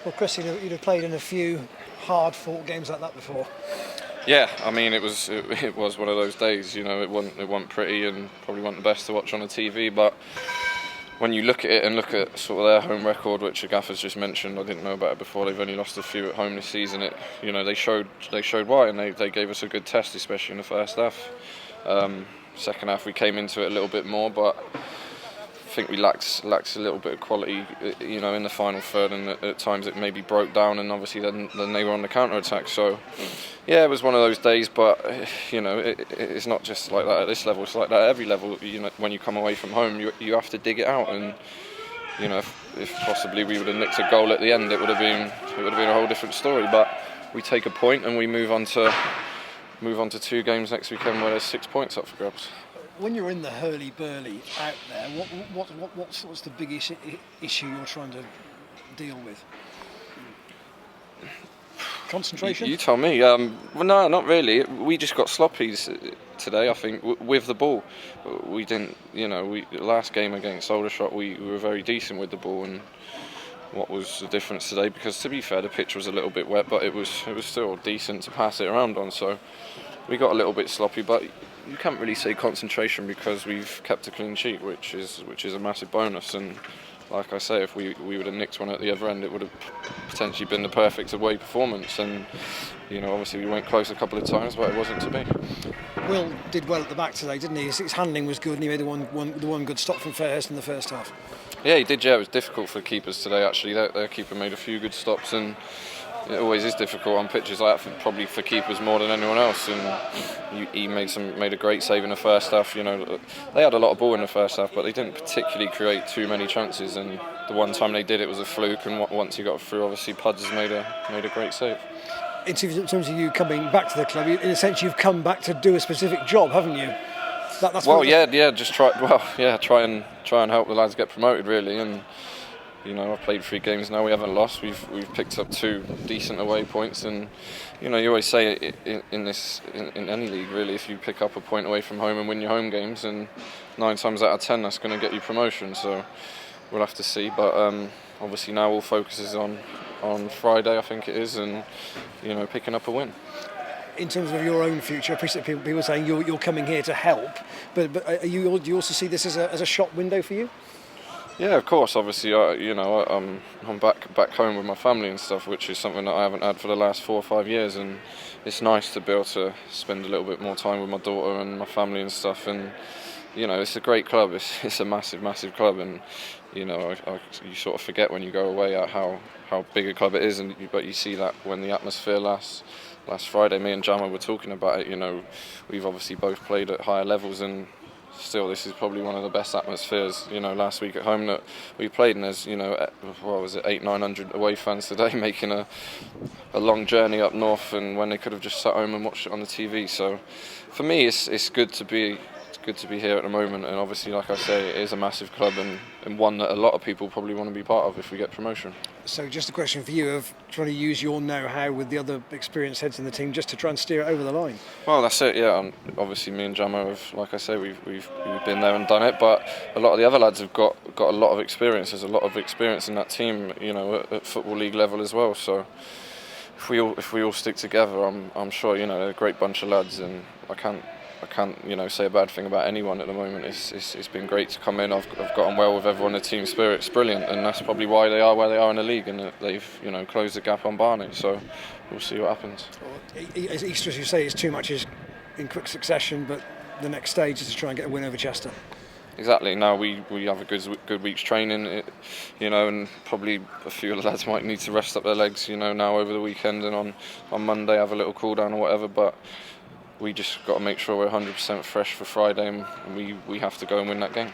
Well, Chris, you'd have played in a few hard-fought games like that before. Yeah, I mean it was one of those days. It wasn't pretty and probably wasn't the best to watch on the TV. But when you look at it and look at sort of their home record, which the gaffer's just mentioned, I didn't know about it before. They've only lost a few at home this season. They showed why, and they gave us a good test, especially in the first half. Second half we came into it a little bit more, but I think we lacked a little bit of quality, in the final third, and at times it maybe broke down, and obviously then they were on the counter attack. So yeah, it was one of those days, but it's not just like that at this level. It's like that at every level. When you come away from home, you have to dig it out, and if possibly we would have nicked a goal at the end, it would have been a whole different story. But we take a point and we move on to 2 games next weekend where there's 6 points up for grabs. When you're in the hurly-burly out there, what's the biggest issue you're trying to deal with? Concentration? You tell me. Well, no, not really. We just got sloppy today, I think, with the ball. We didn't, last game against Aldershot, we were very decent with the ball, and what was the difference today? Because to be fair, the pitch was a little bit wet, but it was still decent to pass it around on. So we got a little bit sloppy, but you can't really say concentration because we've kept a clean sheet, which is a massive bonus. And like I say, if we would have nicked one at the other end, it would have potentially been the perfect away performance. And obviously we went close a couple of times, but it wasn't to be. Will did well at the back today, didn't he? His handling was good, and he made the one good stop from Fairhurst in the first half. Yeah, he did. Yeah, it was difficult for keepers today. Actually, their keeper made a few good stops, and it always is difficult on pitches like that, probably for keepers more than anyone else. And he made a great save in the first half. They had a lot of ball in the first half, but they didn't particularly create too many chances. And the one time they did, it was a fluke. And once he got through, obviously Puds has made a great save. In terms of you coming back to the club, in a sense, you've come back to do a specific job, haven't you? Just try and help the lads get promoted, really. And I've played 3 games now. We haven't lost. We've picked up 2 decent away points, and you always say in any league, really, if you pick up a point away from home and win your home games, and 9 times out of 10 that's going to get you promotion. So we'll have to see. But obviously now all focus is on Friday, I think it is, and picking up a win. In terms of your own future, I appreciate people saying you're coming here to help, but do you also see this as a shop window for you? Yeah, of course. Obviously, I'm back home with my family and stuff, which is something that I haven't had for the last 4 or 5 years, and it's nice to be able to spend a little bit more time with my daughter and my family and stuff. And it's a great club. It's a massive, massive club, and you sort of forget when you go away at how big a club it is, but you see that when the atmosphere last Friday, me and Jama were talking about it. We've obviously both played at higher levels, and still this is probably one of the best atmospheres. Last week at home that we played, and there's 800-900 away fans today making a long journey up north, and when they could have just sat home and watched it on the TV. So for me, it's good to be here at the moment, and obviously, like I say, it is a massive club, and one that a lot of people probably want to be part of if we get promotion. So just a question for you of trying to use your know-how with the other experienced heads in the team just to try and steer it over the line. Well, that's it, yeah. And obviously me and Jamo have, like I say, we've been there and done it, but a lot of the other lads have got a lot of experience. There's a lot of experience in that team, at Football League level as well. So if we all stick together, I'm sure, they're a great bunch of lads, and I can't say a bad thing about anyone at the moment. It's been great to come in. I've got on well with everyone. The team spirit's brilliant, and that's probably why they are where they are in the league, and they've closed the gap on Barnet. So we'll see what happens. As Easter, as you say, it's too much in quick succession, but the next stage is to try and get a win over Chester. Exactly. Now we have a good week's training, and probably a few of the lads might need to rest up their legs, now over the weekend, and on Monday have a little cool down or whatever. But we just got to make sure we're 100% fresh for Friday, and we have to go and win that game.